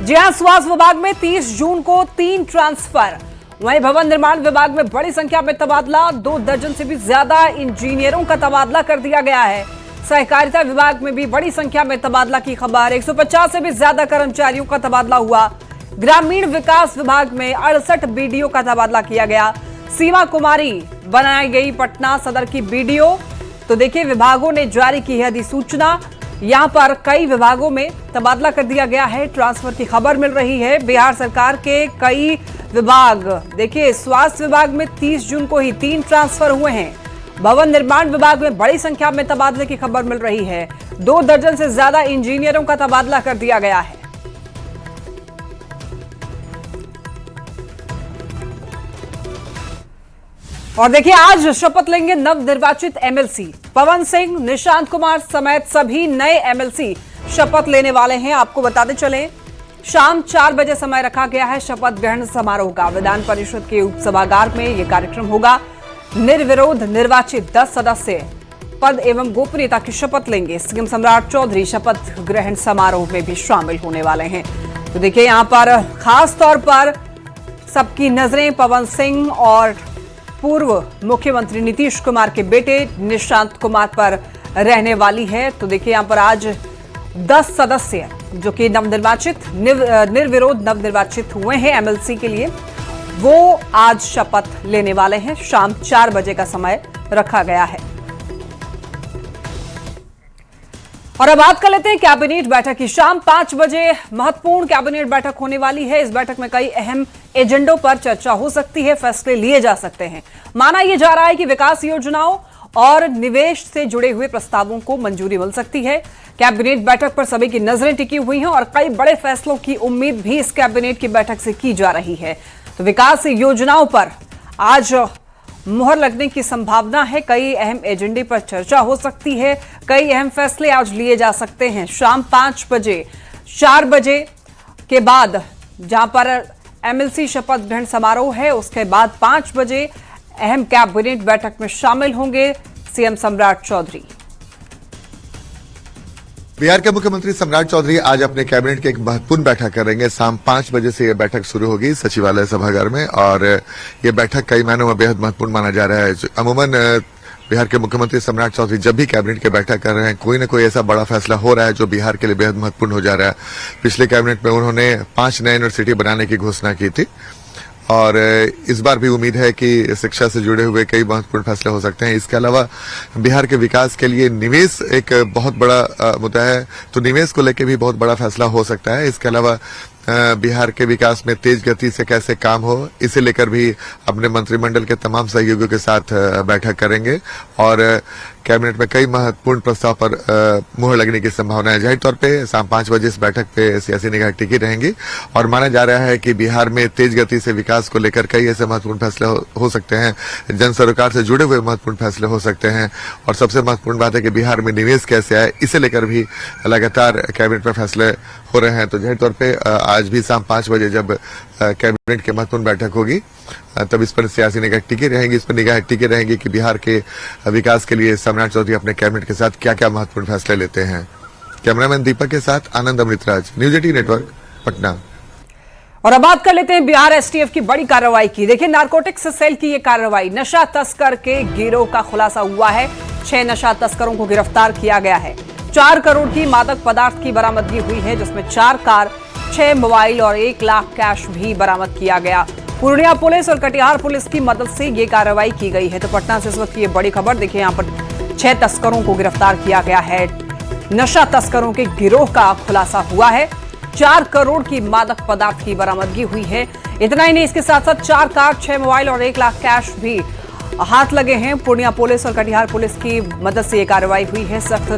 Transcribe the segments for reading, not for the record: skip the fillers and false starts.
जी हां, स्वास्थ्य विभाग में 30 जून को 3 ट्रांसफर। वहीं भवन निर्माण विभाग में बड़ी संख्या में तबादला, 2 दर्जन से भी ज्यादा इंजीनियरों का तबादला कर दिया गया है। सहकारिता विभाग में भी बड़ी संख्या में तबादला की खबर, 150 से भी ज्यादा कर्मचारियों का तबादला हुआ। ग्रामीण विकास विभाग में 68 बीडीओ का तबादला किया गया। सीमा कुमारी बनाई गई पटना सदर की बीडीओ। तो देखिए, विभागों ने जारी की है अधिसूचना। यहां पर कई विभागों में तबादला कर दिया गया है, ट्रांसफर की खबर मिल रही है। बिहार सरकार के कई विभाग, देखिए स्वास्थ्य विभाग में 30 जून को ही 3 ट्रांसफर हुए हैं। भवन निर्माण विभाग में बड़ी संख्या में तबादले की खबर मिल रही है। 2 दर्जन से ज्यादा इंजीनियरों का तबादला कर दिया गया है। और देखिए, आज शपथ लेंगे नवनिर्वाचित एमएलसी। पवन सिंह, निशांत कुमार समेत सभी नए एमएलसी शपथ लेने वाले हैं। आपको बताते चलें, शाम 4 बजे समय रखा गया है शपथ ग्रहण समारोह का। विधान परिषद के उप सभागार में यह कार्यक्रम होगा। निर्विरोध निर्वाचित 10 सदस्य पद एवं गोपनीयता की शपथ लेंगे। सीएम सम्राट चौधरी शपथ ग्रहण समारोह में भी शामिल होने वाले हैं। तो देखिए, यहां पर खास तौर पर सबकी नजरें पवन सिंह और पूर्व मुख्यमंत्री नीतीश कुमार के बेटे निशांत कुमार पर रहने वाली है। तो देखिए, यहां पर आज 10 सदस्य जो कि नवनिर्वाचित निर्विरोध नवनिर्वाचित हुए हैं एमएलसी के लिए, वो आज शपथ लेने वाले हैं। शाम 4 बजे का समय रखा गया है। और अब बात कर लेते हैं कैबिनेट बैठक की। शाम 5 बजे महत्वपूर्ण कैबिनेट बैठक होने वाली है। इस बैठक में कई अहम एजेंडों पर चर्चा हो सकती है, फैसले लिए जा सकते हैं। माना यह जा रहा है कि विकास योजनाओं और निवेश से जुड़े हुए प्रस्तावों को मंजूरी मिल सकती है। कैबिनेट बैठक पर सभी की नजरें टिकी हुई हैं और कई बड़े फैसलों की उम्मीद भी इस कैबिनेट की बैठक से की जा रही है। तो विकास योजनाओं पर आज मुहर लगने की संभावना है। कई अहम एजेंडे पर चर्चा हो सकती है, कई अहम फैसले आज लिए जा सकते हैं। शाम 5 बजे 4 बजे के बाद जहां पर एमएलसी शपथ ग्रहण समारोह है, उसके बाद 5 बजे अहम कैबिनेट बैठक में शामिल होंगे सीएम सम्राट चौधरी। बिहार के मुख्यमंत्री सम्राट चौधरी आज अपने कैबिनेट की एक महत्वपूर्ण बैठक करेंगे। शाम 5 बजे से यह बैठक शुरू होगी सचिवालय सभागार में, और यह बैठक कई मायनों में बेहद महत्वपूर्ण माना जा रहा है। अमूमन बिहार के मुख्यमंत्री सम्राट चौधरी जब भी कैबिनेट की बैठक कर रहे हैं, कोई न कोई ऐसा बड़ा फैसला हो रहा है जो बिहार के लिए बेहद महत्वपूर्ण हो जा रहा है। पिछले कैबिनेट में उन्होंने 5 नए यूनिवर्सिटी बनाने की घोषणा की थी, और इस बार भी उम्मीद है कि शिक्षा से जुड़े हुए कई महत्वपूर्ण फैसले हो सकते हैं। इसके अलावा बिहार के विकास के लिए निवेश एक बहुत बड़ा मुद्दा है, तो निवेश को लेकर भी बहुत बड़ा फैसला हो सकता है। इसके अलावा बिहार के विकास में तेज गति से कैसे काम हो, इसे लेकर भी अपने मंत्रिमंडल के तमाम सहयोगियों के साथ बैठक करेंगे, और कैबिनेट में कई महत्वपूर्ण प्रस्ताव पर मुहर लगने की संभावना है। जाहिर तौर पे शाम 5 बजे इस बैठक पे सियासी निगाह टिकी रहेंगी, और माना जा रहा है कि बिहार में तेज गति से विकास को लेकर कई ऐसे महत्वपूर्ण फैसले हो सकते हैं, जन सरोकार से जुड़े हुए महत्वपूर्ण फैसले हो सकते हैं, और सबसे महत्वपूर्ण बात है कि बिहार में निवेश कैसे आए, इसे लेकर भी लगातार कैबिनेट में फैसले हो रहे हैं। तो जाहिर तौर पे आज भी शाम 5 बजे जब कैबिनेट की महत्वपूर्ण बैठक होगी, तब इस पर सियासी निगाह टिकी रहेंगी, इस पर निगाह टिकी रहेंगी कि बिहार के विकास के लिए सम्राट चौधरी अपने कैबिनेट के साथ क्या क्या महत्वपूर्ण फैसले लेते हैं। कैमरामैन दीपक के साथ आनंद अमृतराज, न्यूज 18 नेटवर्क, पटना। और अब बात कर लेते हैं बिहार एसटीएफ की बड़ी कार्रवाई की। देखिए, नारकोटिक्स सेल की यह कार्रवाई, नशा तस्कर के गिरोह का खुलासा हुआ है। 6 नशा तस्करों को गिरफ्तार किया गया है। 4 करोड़ की मादक पदार्थ की बरामदगी हुई है, जिसमें 4 कार, 6 मोबाइल और 1 लाख कैश भी बरामद किया गया। पूर्णिया पुलिस और कटिहार पुलिस की मदद से ये कार्रवाई की गई है। तो पटना से इस वक्त की ये बड़ी खबर, देखिए यहाँ पर 6 तस्करों को गिरफ्तार किया गया है। नशा तस्करों के गिरोह का खुलासा हुआ है। 4 करोड़ की मादक पदार्थ की बरामदगी हुई है। इतना ही नहीं, इसके साथ साथ 4 कार, 6 मोबाइल और 1 लाख कैश भी हाथ लगे हैं। पूर्णिया पुलिस और कटिहार पुलिस की मदद से ये कार्रवाई हुई है। सख्त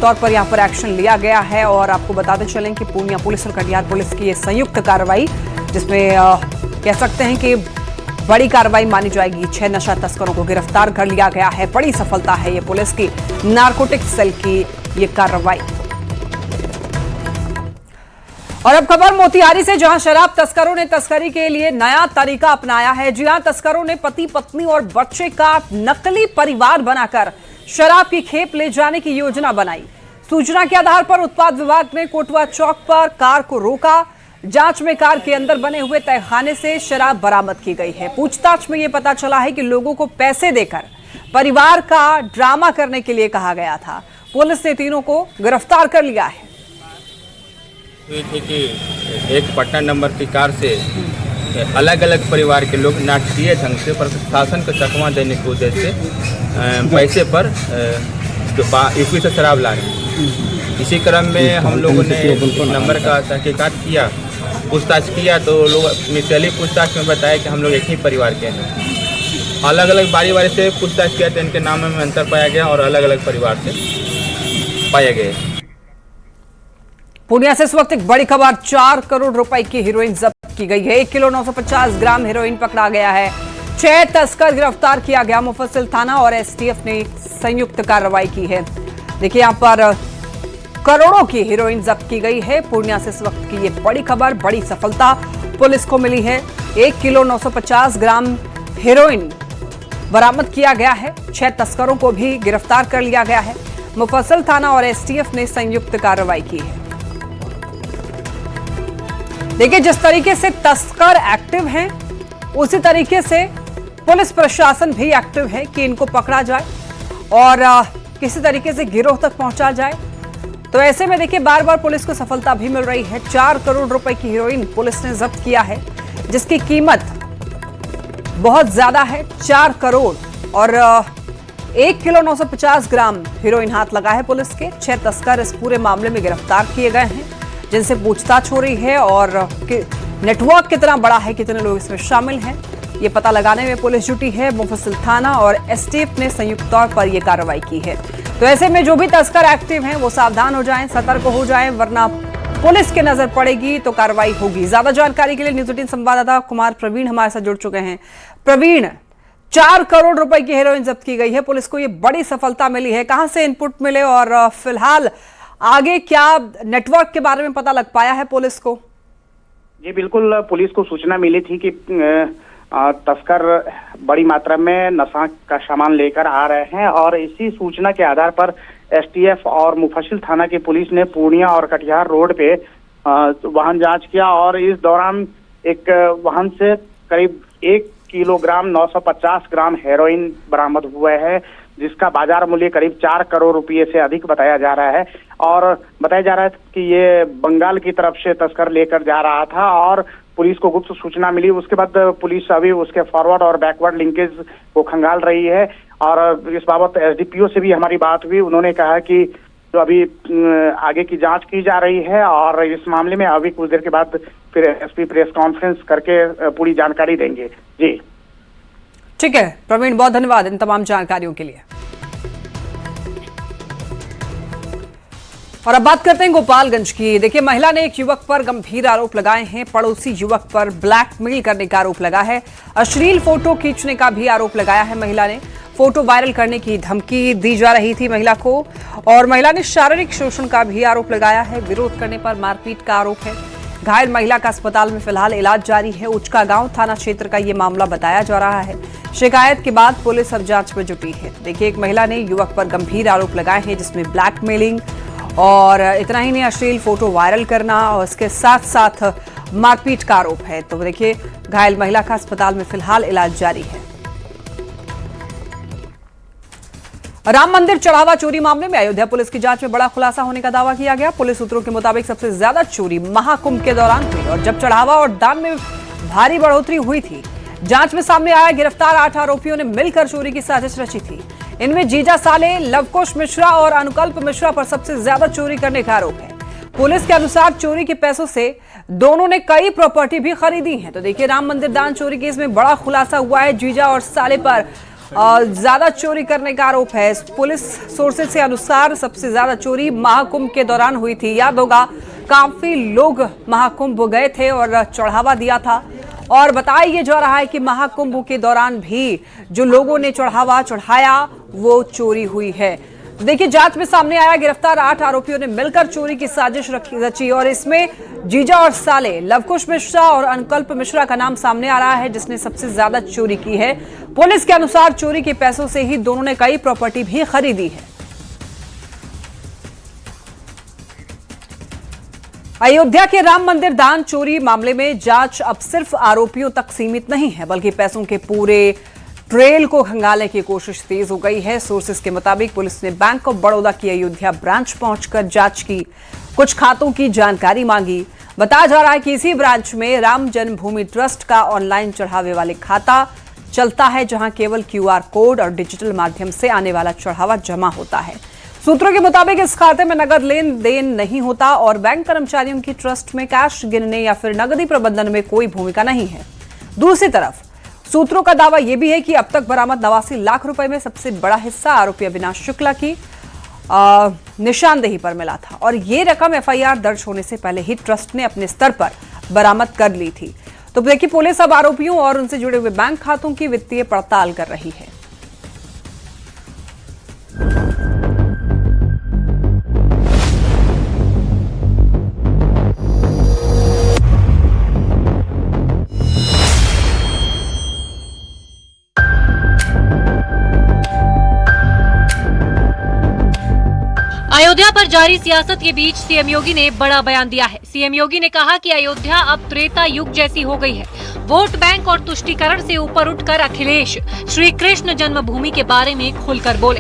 तौर पर यहां पर एक्शन लिया गया है, और आपको बताते चलें कि पूर्णिया पुलिस और कटिहार पुलिस की ये संयुक्त कार्रवाई, जिसमें कह सकते हैं कि बड़ी कार्रवाई मानी जाएगी। 6 नशा तस्करों को गिरफ्तार कर लिया गया है। बड़ी सफलता है ये पुलिस की, नारकोटिक्स सेल की ये कार्रवाई। और अब खबर मोतिहारी से, जहां शराब तस्करों ने तस्करी के लिए नया तरीका अपनाया है। जी हां, तस्करों ने पति पत्नी और बच्चे का नकली परिवार बनाकर शराब की खेप ले जाने की योजना बनाई। सूचना के आधार पर उत्पाद विभाग ने कोटवा चौक पर कार को रोका। जांच में कार के अंदर बने हुए तहखाने से शराब बरामद की गई है। पूछताछ में यह पता चला है कि लोगों को पैसे देकर परिवार का ड्रामा करने के लिए कहा गया था। पुलिस ने तीनों को गिरफ्तार कर लिया है। हुई थी कि एक पटना नंबर की कार से अलग अलग परिवार के लोग नाटकीय ढंग से प्रशासन को चकमा देने के उद्देश्य से पैसे पर यूपी से शराब ला रहे हैं। इसी क्रम में हम लोगों ने नंबर का तहकीकात किया, पूछताछ किया तो लोग अपनी पहली पूछताछ में बताया कि हम लोग एक ही परिवार के हैं। अलग अलग बारी से पूछताछ किया तो इनके नाम में अंतर पाया गया और अलग अलग परिवार से पाए गए। पूर्णिया से इस वक्त एक बड़ी खबर, 4 करोड़ रुपए की हीरोइन जब्त की गई है। 1 किलो 950 ग्राम हीरोइन पकड़ा गया है। 6 तस्कर गिरफ्तार किया गया। मुफस्सिल थाना और एसटीएफ ने संयुक्त कार्रवाई की है। देखिए यहां पर करोड़ों की हीरोइन जब्त की गई है। पूर्णिया से इस वक्त की ये बड़ी खबर, बड़ी सफलता पुलिस को मिली है। 1 किलो 950 ग्राम हीरोइन बरामद किया गया है। 6 तस्करों को भी गिरफ्तार कर लिया गया है। मुफस्सिल थाना और एसटीएफ ने संयुक्त कार्रवाई की है। देखिए जिस तरीके से तस्कर एक्टिव हैं, उसी तरीके से पुलिस प्रशासन भी एक्टिव है कि इनको पकड़ा जाए और किसी तरीके से गिरोह तक पहुंचा जाए। तो ऐसे में देखिए बार बार पुलिस को सफलता भी मिल रही है। 4 करोड़ रुपए की हीरोइन पुलिस ने जब्त किया है, जिसकी कीमत बहुत ज्यादा है, 4 करोड़ और 1 किलो 950 ग्राम हीरोइन हाथ लगा है पुलिस के। 6 तस्कर इस पूरे मामले में गिरफ्तार किए गए हैं, जिनसे पूछताछ हो रही है और नेटवर्क कितना बड़ा है, कितने लोग इसमें शामिल हैं, ये पता लगाने में पुलिस जुटी है। मुफस्सिल थाना और एसटीएफ ने संयुक्त तौर पर यह कार्रवाई की है। तो ऐसे में जो भी तस्कर एक्टिव हैं वो सावधान हो जाएं, सतर्क हो जाएं, वरना पुलिस की नजर पड़ेगी तो कार्रवाई होगी। ज्यादा जानकारी के लिए न्यूज़ 18 संवाददाता कुमार प्रवीण हमारे साथ जुड़ चुके हैं। प्रवीण, 4 करोड़ रुपए की हेरोइन जब्त की गई है, पुलिस को ये बड़ी सफलता मिली है। कहां से इनपुट मिले और फिलहाल आगे क्या नेटवर्क के बारे में पता लग पाया है पुलिस को? जी बिल्कुल, पुलिस को सूचना मिली थी कि तस्कर बड़ी मात्रा में नशा का सामान लेकर आ रहे हैं और इसी सूचना के आधार पर एसटीएफ और मुफस्सिल थाना की पुलिस ने पूर्णिया और कटिहार रोड पे वाहन जांच किया और इस दौरान एक वाहन से करीब 1 किलोग्राम 950 ग्राम हेरोइन बरामद हुआ है, जिसका बाजार मूल्य करीब 4 करोड़ रुपए से अधिक बताया जा रहा है। और बताया जा रहा है कि ये बंगाल की तरफ से तस्कर लेकर जा रहा था और पुलिस को गुप्त सूचना मिली। उसके बाद पुलिस अभी उसके फॉरवर्ड और बैकवर्ड लिंकेज को खंगाल रही है और इस बाबत एसडीपीओ से भी हमारी बात हुई। उन्होंने कहा कि जो अभी आगे की जांच की जा रही है और इस मामले में अभी कुछ देर के बाद फिर एसपी प्रेस कॉन्फ्रेंस करके पूरी जानकारी देंगे। जी ठीक है प्रवीण, बहुत धन्यवाद इन तमाम जानकारियों के लिए। और अब बात करते हैं गोपालगंज की। देखिए महिला ने एक युवक पर गंभीर आरोप लगाए हैं। पड़ोसी युवक पर ब्लैकमेल करने का आरोप लगा है। अश्लील फोटो खींचने का भी आरोप लगाया है। महिला ने फोटो वायरल करने की धमकी दी जा रही थी महिला को और महिला ने शारीरिक शोषण का भी आरोप लगाया है। विरोध करने पर मारपीट का आरोप है। घायल महिला का अस्पताल में फिलहाल इलाज जारी है। उचका गांव थाना क्षेत्र का ये मामला बताया जा रहा है। शिकायत के बाद पुलिस अब जांच में जुटी है। देखिए एक महिला ने युवक पर गंभीर आरोप लगाए हैं, जिसमें ब्लैकमेलिंग और इतना ही नहीं, अश्लील फोटो वायरल करना और इसके साथ साथ मारपीट का आरोप है। तो देखिए घायल महिला का अस्पताल में फिलहाल इलाज जारी है। राम मंदिर चढ़ावा चोरी मामले में अयोध्या पुलिस की जांच में बड़ा खुलासा होने का दावा किया गया। पुलिस सूत्रों के मुताबिक सबसे ज्यादा चोरी महाकुंभ के दौरान हुई और जब चढ़ावा और दान में भारी बढ़ोतरी हुई थी। जांच में सामने आया गिरफ्तार 8 आरोपियों ने मिलकर चोरी की साजिश रची थी। इनमें जीजा साले, लवकुश मिश्रा और अनुकल्प मिश्रा पर सबसे ज्यादा चोरी करने का आरोप है। पुलिस के अनुसार चोरी के पैसों से दोनों ने कई प्रॉपर्टी भी खरीदी है। तो देखिए राम मंदिर दान चोरी केस में बड़ा खुलासा हुआ है। जीजा और साले पर ज्यादा चोरी करने का आरोप है। पुलिस सोर्सेज के अनुसार सबसे ज्यादा चोरी महाकुंभ के दौरान हुई थी। याद होगा काफी लोग महाकुंभ गए थे और चढ़ावा दिया था और बताया जा रहा है कि महाकुंभ के दौरान भी जो लोगों ने चढ़ावा चढ़ाया वो चोरी हुई है। देखिए जांच में सामने आया गिरफ्तार 8 आरोपियों ने मिलकर चोरी की साजिश रची और इसमें जीजा और साले, लवकुश मिश्रा और अनुकल्प मिश्रा का नाम सामने आ रहा है, जिसने सबसे ज्यादा चोरी की है। पुलिस के अनुसार चोरी के पैसों से ही दोनों ने कई प्रॉपर्टी भी खरीदी है। अयोध्या के राम मंदिर दान चोरी मामले में जांच अब सिर्फ आरोपियों तक सीमित नहीं है, बल्कि पैसों के पूरे ट्रेल को खंगालने की कोशिश तेज हो गई है। सोर्सेस के मुताबिक पुलिस ने बैंक ऑफ बड़ौदा की अयोध्या ब्रांच पहुंचकर जांच की, कुछ खातों की जानकारी मांगी। बताया जा रहा है कि इसी ब्रांच में राम जन्मभूमि ट्रस्ट का ऑनलाइन चढ़ावे वाले खाता चलता है, जहां केवल QR कोड और डिजिटल माध्यम से आने वाला चढ़ावा जमा होता है। सूत्रों के मुताबिक इस खाते में नगद लेन देन नहीं होता और बैंक कर्मचारियों की ट्रस्ट में कैश गिनने या फिर नगदी प्रबंधन में कोई भूमिका नहीं है। दूसरी तरफ सूत्रों का दावा यह भी है कि अब तक बरामद 89 लाख रुपए में सबसे बड़ा हिस्सा आरोपी अविनाश शुक्ला की निशानदेही पर मिला था और ये रकम FIR दर्ज होने से पहले ही ट्रस्ट ने अपने स्तर पर बरामद कर ली थी। तो देखिए, पुलिस अब आरोपियों और उनसे जुड़े हुए बैंक खातों की वित्तीय पड़ताल कर रही है। अयोध्या पर जारी सियासत के बीच सीएम योगी ने बड़ा बयान दिया है। सीएम योगी ने कहा कि अयोध्या अब त्रेता युग जैसी हो गई है। वोट बैंक और तुष्टीकरण से ऊपर उठकर अखिलेश श्री कृष्ण जन्मभूमि के बारे में खुलकर बोले।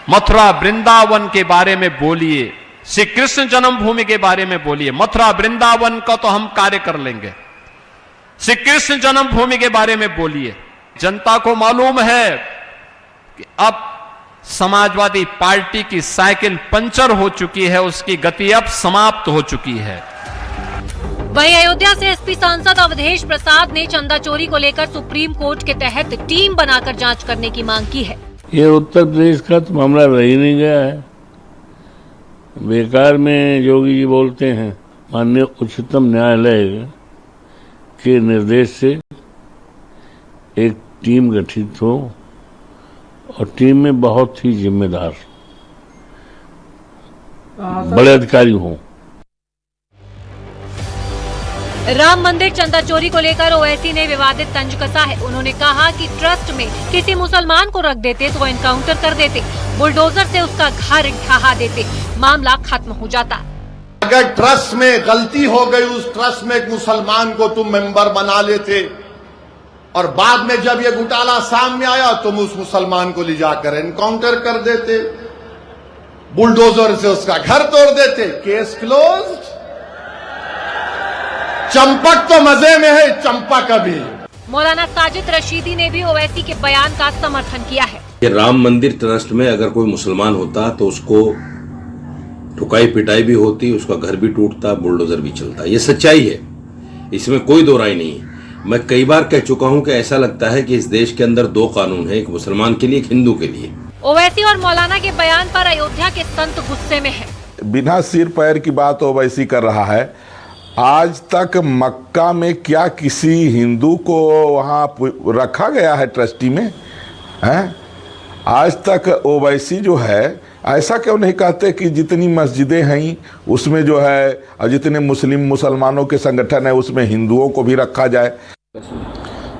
मथुरा वृंदावन के बारे में बोलिए, श्री कृष्ण जन्मभूमि के बारे में बोलिए। मथुरा वृंदावन का तो हम कार्य कर लेंगे, श्री कृष्ण जन्मभूमि के बारे में बोलिए। जनता को मालूम है कि अब समाजवादी पार्टी की साइकिल पंचर हो चुकी है, उसकी गति अब समाप्त हो चुकी है। वहीं अयोध्या से एसपी सांसद अवधेश प्रसाद ने चंदा चोरी को लेकर सुप्रीम कोर्ट के तहत टीम बनाकर जांच करने की मांग की है। ये उत्तर प्रदेश का तो मामला रह ही नहीं गया है। बेकार में योगी जी बोलते हैं। माननीय उच्चतम न्यायालय के निर्देश से एक टीम गठित हो और टीम में बहुत ही जिम्मेदार बड़े अधिकारी हों। राम मंदिर चंदा चोरी को लेकर ओवैसी ने विवादित तंज कसा है। उन्होंने कहा कि ट्रस्ट में किसी मुसलमान को रख देते तो एनकाउंटर कर देते, बुलडोजर से उसका घर ढहा देते, मामला खत्म हो जाता। अगर ट्रस्ट में गलती हो गई, उस ट्रस्ट में एक मुसलमान को तुम मेंबर बना लेते और बाद में जब ये घोटाला सामने आया तुम उस मुसलमान को ले जाकर एनकाउंटर कर देते, बुलडोजर से उसका घर तोड़ देते, केस क्लोज्ड। चंपक तो मजे में है, चंपक अभी। मौलाना साजिद रशीदी ने भी ओवैसी के बयान का समर्थन किया है। ये राम मंदिर ट्रस्ट में अगर कोई मुसलमान होता तो उसको ठुकाई पिटाई भी होती, उसका घर भी टूटता, बुलडोजर भी चलता। ये सच्चाई है, इसमें कोई दो राय नहीं है। मैं कई बार कह चुका हूं कि ऐसा लगता है कि इस देश के अंदर दो कानून है, एक मुसलमान के लिए, एक हिंदू के लिए। ओवैसी और मौलाना के बयान पर अयोध्या के संत गुस्से में हैं। बिना सिर पैर की बात ओवैसी कर रहा है। आज तक मक्का में क्या किसी हिंदू को वहाँ रखा गया है ट्रस्टी में? हैं? आज तक ओवैसी जो है ऐसा क्यों नहीं कहते कि जितनी मस्जिदें हैं उसमें जो है और जितने मुसलमानों के संगठन है उसमें हिंदुओं को भी रखा जाए।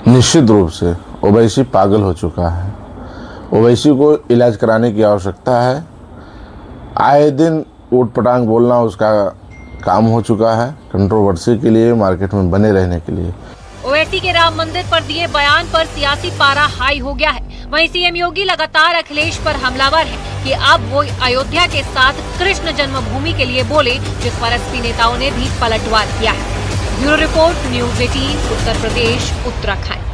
निश्चित रूप से ओवैसी पागल हो चुका है। ओवैसी को इलाज कराने की आवश्यकता है। आए दिन ऊट पटांग बोलना उसका काम हो चुका है, कंट्रोवर्सी के लिए, मार्केट में बने रहने के लिए। ओवैसी के राम मंदिर पर दिए बयान पर सियासी पारा हाई हो गया है। वहीं सीएम योगी लगातार अखिलेश पर हमलावर है कि अब वो अयोध्या के साथ कृष्ण जन्मभूमि के लिए बोले, जिस पर एसपी नेताओं ने भी पलटवार किया है। Bureau report, news 18, Uttar Pradesh, Uttarakhand.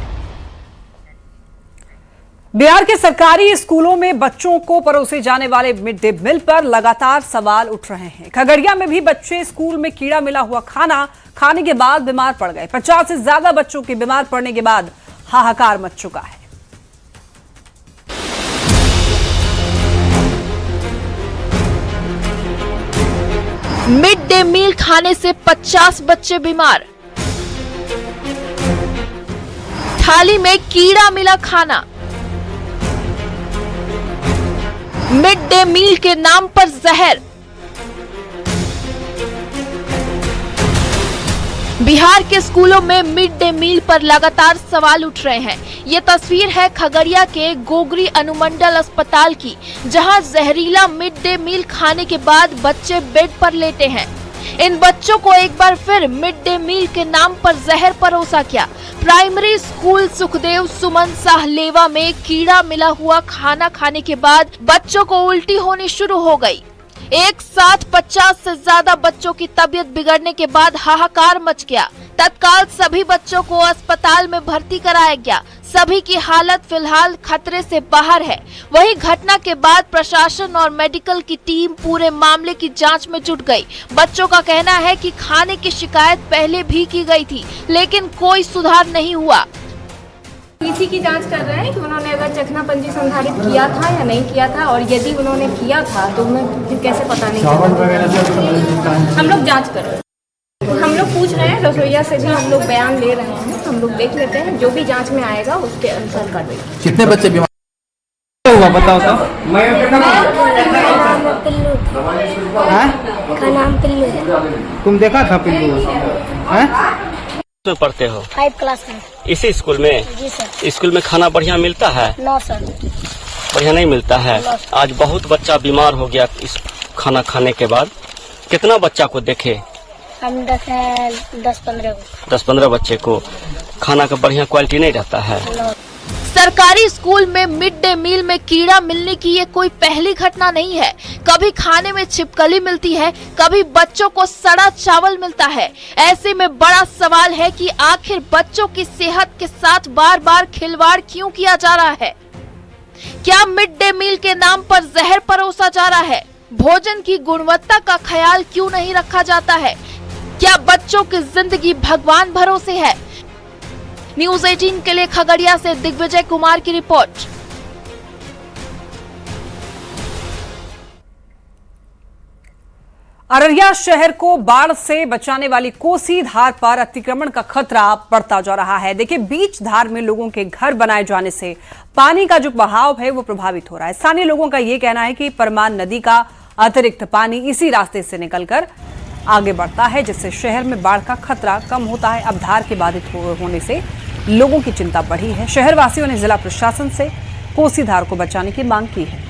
Bihar के सरकारी स्कूलों में बच्चों को परोसे जाने वाले मिड डे मील पर लगातार सवाल उठ रहे हैं। खगड़िया में भी बच्चे स्कूल में कीड़ा मिला हुआ खाना खाने के बाद बीमार पड़ गए। 50 से ज्यादा बच्चों के बीमार पड़ने के बाद हाहाकार मच चुका है। मिड डे मील खाने से 50 बच्चे बीमार। थाली में कीड़ा मिला खाना। मिड डे मील के नाम पर जहर। बिहार के स्कूलों में मिड डे मील पर लगातार सवाल उठ रहे हैं। ये तस्वीर है खगड़िया के गोगरी अनुमंडल अस्पताल की, जहां जहरीला मिड डे मील खाने के बाद बच्चे बेड पर लेटे हैं। इन बच्चों को एक बार फिर मिड डे मील के नाम पर जहर परोसा गया। प्राइमरी स्कूल सुखदेव सुमन साहलेवा में कीड़ा मिला हुआ खाना खाने के बाद बच्चों को उल्टी होनी शुरू हो गई। एक साथ 50 से ज्यादा बच्चों की तबीयत बिगड़ने के बाद हाहाकार मच गया। तत्काल सभी बच्चों को अस्पताल में भर्ती कराया गया। सभी की हालत फिलहाल खतरे से बाहर है। वहीं घटना के बाद प्रशासन और मेडिकल की टीम पूरे मामले की जांच में जुट गई। बच्चों का कहना है कि खाने की शिकायत पहले भी की गई थी, लेकिन कोई सुधार नहीं हुआ। इसी की जांच कर रहे हैं कि उन्होंने अगर चखनापंजी संधारित किया था या नहीं किया था, और यदि उन्होंने किया था तो उन्हें फिर कैसे पता नहीं चला। हम लोग जांच कर रहे हैं। हम लोग पूछ रहे हैं, रसोईया से भी हम लोग बयान ले रहे हैं। हम लोग देख लेते हैं, जो भी जांच में आएगा उसके अनुसार कार्रवाई। कितने बच्चे बीमार हुआ बताओ तो? का नाम पिल्लू है। तुम देखा था पिल्लू? में पढ़ते हो? 5 क्लास में। इसी स्कूल में? जी सर। स्कूल में खाना बढ़िया मिलता है? नो सर, बढ़िया नहीं मिलता है। आज बहुत बच्चा बीमार हो गया इस खाना खाने के बाद। कितना बच्चा को देखे? हम देखे 10-15 बच्चे को। खाना का बढ़िया क्वालिटी नहीं रहता है। सरकारी स्कूल में मिड डे मील में कीड़ा मिलने की ये कोई पहली घटना नहीं है। कभी खाने में छिपकली मिलती है, कभी बच्चों को सड़ा चावल मिलता है। ऐसे में बड़ा सवाल है कि आखिर बच्चों की सेहत के साथ बार बार खिलवाड़ क्यों किया जा रहा है? क्या मिड डे मील के नाम पर जहर परोसा जा रहा है? भोजन की गुणवत्ता का ख्याल क्यों नहीं रखा जाता है? क्या बच्चों की जिंदगी भगवान भरोसे है? न्यूज़ 18 के लिए खगड़िया से दिग्विजय कुमार की रिपोर्ट। अररिया शहर को बाढ़ से बचाने वाली कोसी धार पर अतिक्रमण का खतरा बढ़ता जा रहा है। देखिए, बीच धार में लोगों के घर बनाए जाने से पानी का जो बहाव है वो प्रभावित हो रहा है। स्थानीय लोगों का ये कहना है कि परमान नदी का अतिरिक्त पानी इसी रास्ते से निकलकर आगे बढ़ता है, जिससे शहर में बाढ़ का खतरा कम होता है। अब धार के बाधित होने से लोगों की चिंता बढ़ी है। शहर वासियों ने जिला प्रशासन से कोसी धार को बचाने की मांग की है।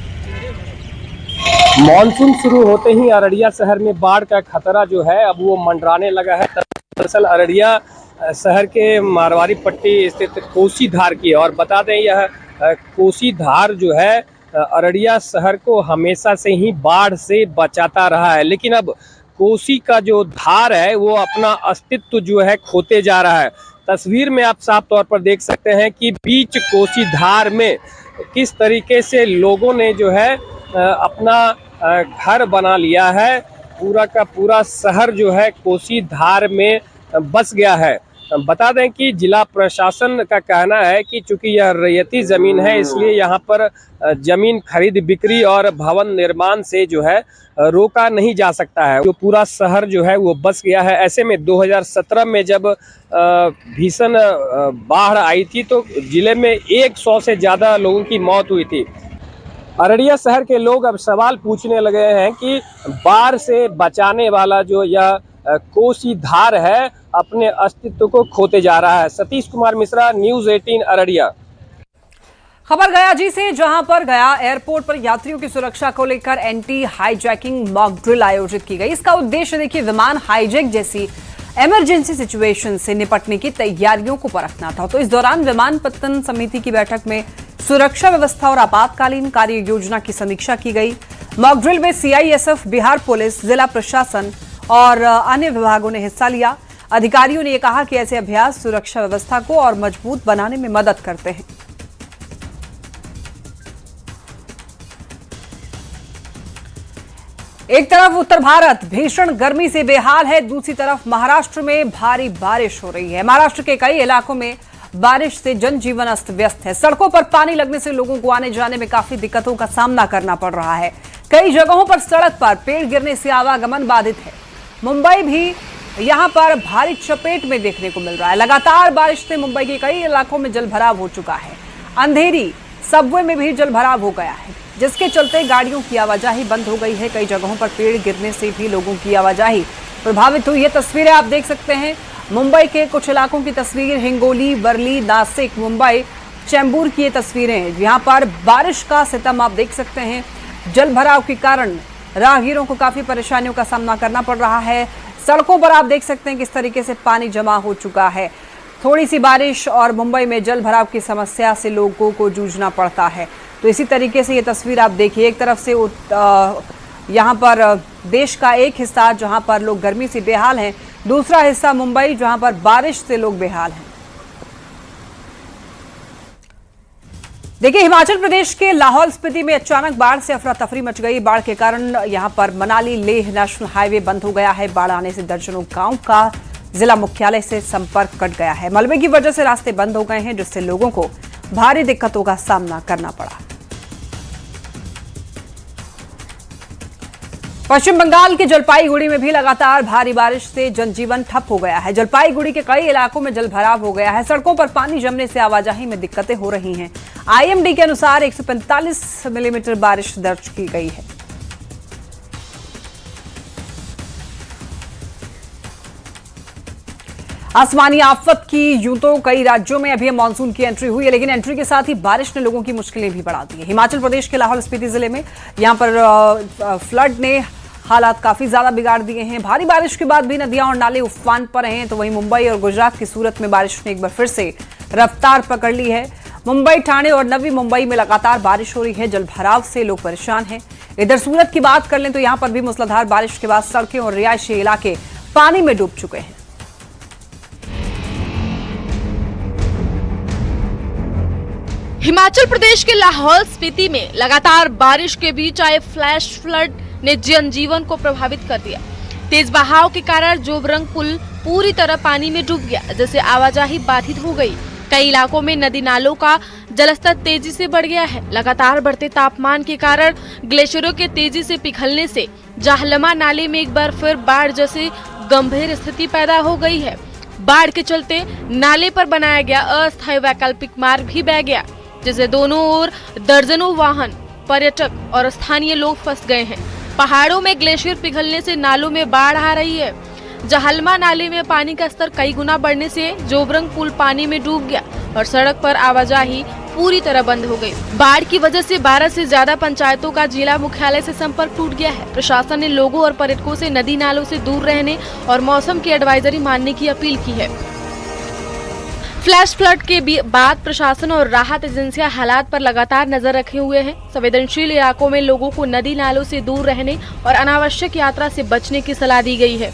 मानसून शुरू होते ही अररिया शहर में बाढ़ का खतरा जो है अब वो मंडराने लगा है। दरअसल अररिया शहर के मारवाड़ी पट्टी स्थित कोसी धार की, और बता दें यह कोसी धार जो है अररिया शहर को हमेशा से ही बाढ़ से बचाता रहा है, लेकिन अब कोसी का जो धार है वो अपना अस्तित्व जो है खोते जा रहा है। तस्वीर में आप साफ तौर पर देख सकते हैं कि बीच कोसी धार में किस तरीके से लोगों ने जो है अपना घर बना लिया है। पूरा का पूरा शहर जो है कोसी धार में बस गया है। बता दें कि जिला प्रशासन का कहना है कि चूंकि यह रैयती जमीन है, इसलिए यहाँ पर जमीन खरीद बिक्री और भवन निर्माण से जो है रोका नहीं जा सकता है। जो पूरा शहर जो है वो बस गया है। ऐसे में 2017 में जब भीषण बाढ़ आई थी तो जिले में 100 से ज़्यादा लोगों की मौत हुई थी। अररिया शहर के लोग अब सवाल पूछने लगे हैं कि बाढ़ से बचाने वाला जो यह कोसी धार है अपने अस्तित्व को खोते जा रहा है। सतीश कुमार मिश्रा, न्यूज़ 18 अररिया। खबर गया जी से, जहां पर गया एयरपोर्ट पर यात्रियों की सुरक्षा को लेकर एंटी हाईजैकिंग मॉक ड्रिल आयोजित की गई। इसका उद्देश्य देखिए विमान हाईजैक जैसी इमरजेंसी सिचुएशन से निपटने की तैयारियों को परखना था। तो इस दौरान विमानपत्तन समिति की बैठक में सुरक्षा व्यवस्था और आपातकालीन कार्य योजना की समीक्षा की गई। मॉक ड्रिल में सीआईएसएफ, बिहार पुलिस, जिला प्रशासन और अन्य विभागों ने हिस्सा लिया। अधिकारियों ने यह कहा कि ऐसे अभ्यास सुरक्षा व्यवस्था को और मजबूत बनाने में मदद करते हैं। एक तरफ उत्तर भारत भीषण गर्मी से बेहाल है, दूसरी तरफ महाराष्ट्र में भारी बारिश हो रही है। महाराष्ट्र के कई इलाकों में बारिश से जनजीवन अस्त व्यस्त है। सड़कों पर पानी लगने से लोगों को आने जाने में काफी दिक्कतों का सामना करना पड़ रहा है। कई जगहों पर सड़क पर पेड़ गिरने से आवागमन बाधित है। मुंबई भी यहां पर भारी चपेट में देखने को मिल रहा है। लगातार बारिश से मुंबई के कई इलाकों में जलभराव हो चुका है। अंधेरी सबवे में भी जलभराव हो गया है, जिसके चलते गाड़ियों की आवाजाही बंद हो गई है। कई जगहों पर पेड़ गिरने से भी लोगों की आवाजाही प्रभावित हुई। ये तस्वीरें आप देख सकते हैं मुंबई के कुछ इलाकों की तस्वीर, हिंगोली, वर्ली, नासिक, मुंबई, चैम्बूर की ये तस्वीरें हैं। यहाँ पर बारिश का सितम आप देख सकते हैं। जलभराव के कारण राहगीरों को काफी परेशानियों का सामना करना पड़ रहा है। सड़कों पर आप देख सकते हैं किस तरीके से पानी जमा हो चुका है। थोड़ी सी बारिश और मुंबई में जल भराव की समस्या से लोगों को जूझना पड़ता है। तो इसी तरीके से ये तस्वीर आप देखिए, एक तरफ से यहाँ पर देश का एक हिस्सा जहाँ पर लोग गर्मी से बेहाल हैं, दूसरा हिस्सा मुंबई जहाँ पर बारिश से लोग बेहाल हैं। देखिए, हिमाचल प्रदेश के लाहौल स्पीति में अचानक बाढ़ से अफरा तफरी मच गई। बाढ़ के कारण यहां पर मनाली लेह नेशनल हाईवे बंद हो गया है। बाढ़ आने से दर्जनों गांव का जिला मुख्यालय से संपर्क कट गया है। मलबे की वजह से रास्ते बंद हो गए हैं, जिससे लोगों को भारी दिक्कतों का सामना करना पड़ा। पश्चिम बंगाल के जलपाईगुड़ी में भी लगातार भारी बारिश से जनजीवन ठप हो गया है। जलपाईगुड़ी के कई इलाकों में जलभराव हो गया है। सड़कों पर पानी जमने से आवाजाही में दिक्कतें हो रही हैं। आईएमडी के अनुसार 145 मिलीमीटर बारिश दर्ज की गई है। आसमानी आफत की यूं तो कई राज्यों में अभी मानसून की एंट्री हुई है, लेकिन एंट्री के साथ ही बारिश ने लोगों की मुश्किलें भी बढ़ा दी है। हिमाचल प्रदेश के लाहौल स्पीति जिले में यहां पर फ्लड ने हालात काफी ज्यादा बिगाड़ दिए हैं। भारी बारिश के बाद भी नदियां और नाले उफान पर हैं। तो वहीं मुंबई और गुजरात की सूरत में बारिश ने एक बार फिर से रफ्तार पकड़ ली है। मुंबई, ठाणे और नवी मुंबई में लगातार बारिश हो रही है। जलभराव से लोग परेशान हैं। इधर सूरत की बात कर लें तो यहां पर भी मूसलाधार बारिश के बाद सड़कें और रिहायशी इलाके पानी में डूब चुके हैं। हिमाचल प्रदेश के लाहौल स्पीति में लगातार बारिश के बीच आए फ्लैश फ्लड ने जनजीवन को प्रभावित कर दिया। तेज बहाव के कारण जोबरंग पुल पूरी तरह पानी में डूब गया, जिससे आवाजाही बाधित हो गई। कई इलाकों में नदी नालों का जलस्तर तेजी से बढ़ गया है। लगातार बढ़ते तापमान के कारण ग्लेशियरों के तेजी से पिघलने से जाहलमा नाले में एक बार फिर बाढ़ जैसी गंभीर स्थिति पैदा हो गई है। बाढ़ के चलते नाले पर बनाया गया अस्थायी वैकल्पिक मार्ग भी बह गया, जिससे दोनों ओर दर्जनों वाहन, पर्यटक और स्थानीय लोग फंस गए हैं। पहाड़ों में ग्लेशियर पिघलने से नालों में बाढ़ आ रही है। जहलमा नाले में पानी का स्तर कई गुना बढ़ने से जोबरंग पुल पानी में डूब गया और सड़क पर आवाजाही पूरी तरह बंद हो गई। बाढ़ की वजह से 12 से ज्यादा पंचायतों का जिला मुख्यालय से संपर्क टूट गया है। प्रशासन ने लोगों और पर्यटकों से नदी नालों से दूर रहने और मौसम की एडवाइजरी मानने की अपील की है। फ्लैश फ्लड के बाद प्रशासन और राहत एजेंसियां हालात पर लगातार नजर रखे हुए हैं। संवेदनशील इलाकों में लोगों को नदी नालों से दूर रहने और अनावश्यक यात्रा से बचने की सलाह दी गई है।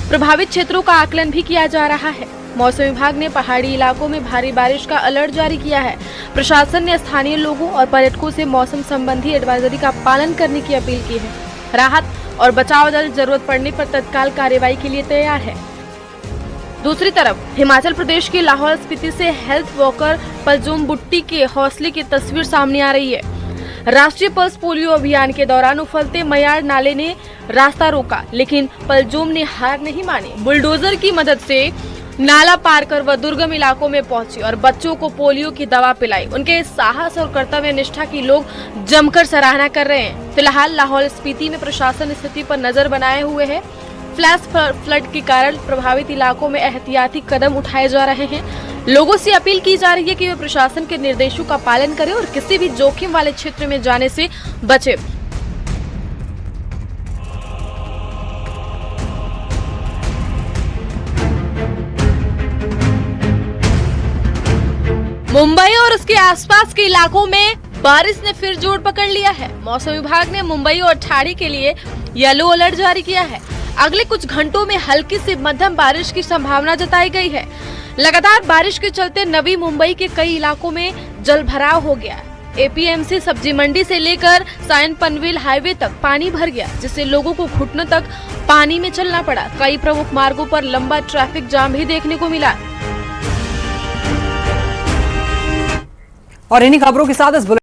प्रभावित क्षेत्रों का आकलन भी किया जा रहा है। मौसम विभाग ने पहाड़ी इलाकों में भारी बारिश का अलर्ट जारी किया है। प्रशासन ने स्थानीय लोगों और पर्यटकों से मौसम संबंधी एडवाइजरी का पालन करने की अपील की है। राहत और बचाव दल जरूरत पड़ने पर तत्काल कार्रवाई के लिए तैयार है। दूसरी तरफ हिमाचल प्रदेश के लाहौल स्पीति से हेल्थ वर्कर पलजोम बुट्टी के हौसले की तस्वीर सामने आ रही है। राष्ट्रीय पल्स पोलियो अभियान के दौरान उफलते मयार नाले ने रास्ता रोका, लेकिन पलजोम ने हार नहीं मानी। बुलडोजर की मदद से नाला पार कर वह दुर्गम इलाकों में पहुंची और बच्चों को पोलियो की दवा पिलाई। उनके साहस और कर्तव्य निष्ठा की लोग जमकर सराहना कर रहे हैं। फिलहाल लाहौल स्पीति में प्रशासन स्थिति पर नजर बनाए हुए है। फ्लैश फ्लड के कारण प्रभावित इलाकों में एहतियाती कदम उठाए जा रहे हैं। लोगों से अपील की जा रही है कि वे प्रशासन के निर्देशों का पालन करें और किसी भी जोखिम वाले क्षेत्र में जाने से बचें। मुंबई और उसके आसपास के इलाकों में बारिश ने फिर जोर पकड़ लिया है। मौसम विभाग ने मुंबई और ठाणे के लिए येलो अलर्ट जारी किया है। अगले कुछ घंटों में हल्की से मध्यम बारिश की संभावना जताई गई है। लगातार बारिश के चलते नवी मुंबई के कई इलाकों में जलभराव हो गया। एपीएमसी सब्जी मंडी से लेकर साइन पनवेल हाईवे तक पानी भर गया, जिससे लोगों को घुटनों तक पानी में चलना पड़ा। कई प्रमुख मार्गों पर लंबा ट्रैफिक जाम भी देखने को मिला। और इन्हीं खबरों के साथ इस